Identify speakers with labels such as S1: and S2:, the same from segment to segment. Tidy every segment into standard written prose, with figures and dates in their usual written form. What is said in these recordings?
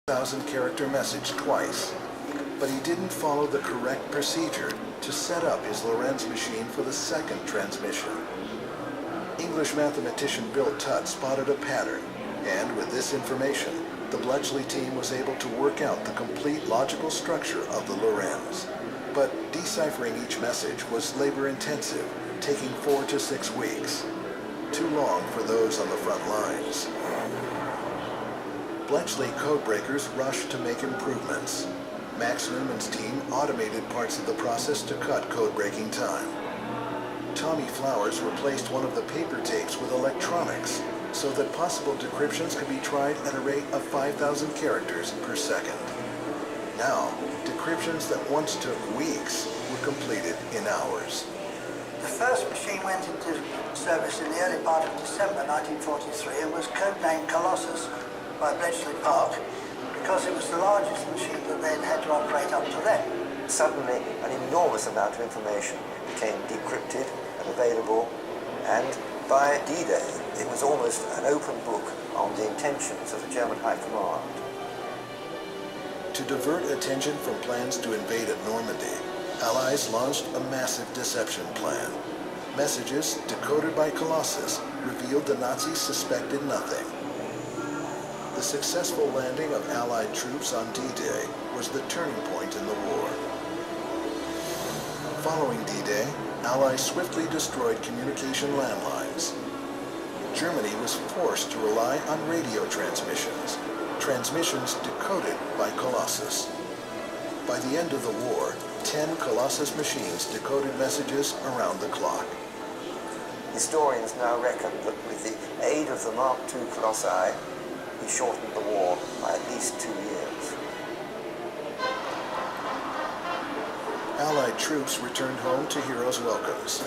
S1: 1,000-character message twice, but he didn't follow the correct procedure to set up his Lorenz machine for the second transmission. English mathematician Bill Tutt spotted a pattern, and with this information, the Bletchley team was able to work out the complete logical structure of the Lorenz. But deciphering each message was labor-intensive, taking 4 to 6 weeks. Too long for those on the front lines. Bletchley Codebreakers rushed to make improvements. Max Newman's team automated parts of the process to cut code-breaking time. Tommy Flowers replaced one of the paper tapes with electronics so that possible decryptions could be tried at a rate of 5,000 characters per second. Now, decryptions that once took weeks were completed in hours.
S2: The first machine went into service in the early part of December 1943 and was codenamed Colossus by Bletchley Park because it was the largest machine that they'd had to operate up to then.
S3: Suddenly, an enormous amount of information became decrypted and available, and by D-Day, it was almost an open book on the intentions of the German High Command.
S1: To divert attention from plans to invade at Normandy, Allies launched a massive deception plan. Messages decoded by Colossus revealed the Nazis suspected nothing. The successful landing of Allied troops on D-Day was the turning point in the war. Following D-Day, Allies swiftly destroyed communication landlines. Germany was forced to rely on radio transmissions, transmissions decoded by Colossus. By the end of the war, 10 Colossus machines decoded messages around the clock.
S3: Historians now reckon that with the aid of the Mark II Colossi, we shortened the war by at least 2 years.
S1: Allied troops returned home to heroes' welcomes.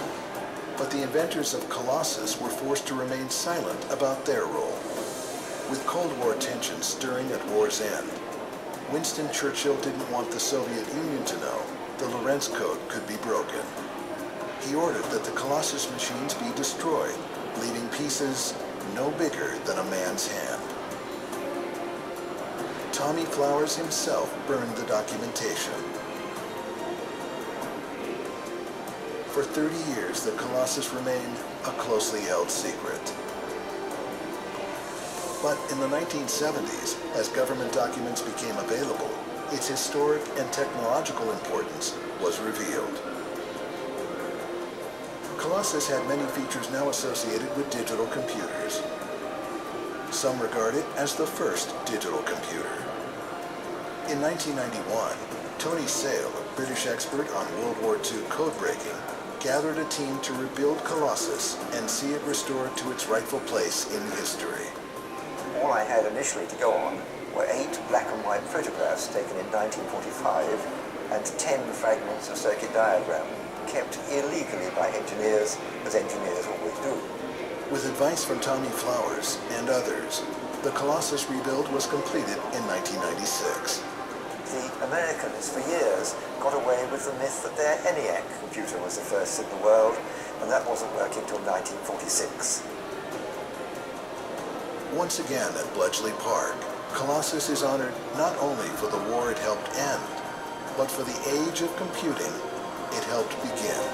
S1: But the inventors of Colossus were forced to remain silent about their role. With Cold War tensions stirring at war's end, Winston Churchill didn't want the Soviet Union to know the Lorenz code could be broken. He ordered that the Colossus machines be destroyed, leaving pieces no bigger than a man's hand. Tommy Flowers himself burned the documentation. For 30 years, the Colossus remained a closely held secret. But in the 1970s, as government documents became available, its historic and technological importance was revealed. Colossus had many features now associated with digital computers. Some regard it as the first digital computer. In 1991, Tony Sale, a British expert on World War II code-breaking, gathered a team to rebuild Colossus and see it restored to its rightful place in history.
S3: All I had initially to go on were 8 black and white photographs taken in 1945 and 10 fragments of circuit diagram, kept illegally by engineers, as engineers always do.
S1: With advice from Tommy Flowers and others, the Colossus rebuild was completed in 1996.
S3: The Americans, for years, got away with the myth that their ENIAC computer was the first in the world, and that wasn't working until 1946.
S1: Once again at Bletchley Park, Colossus is honored not only for the war it helped end, but for the age of computing it helped begin.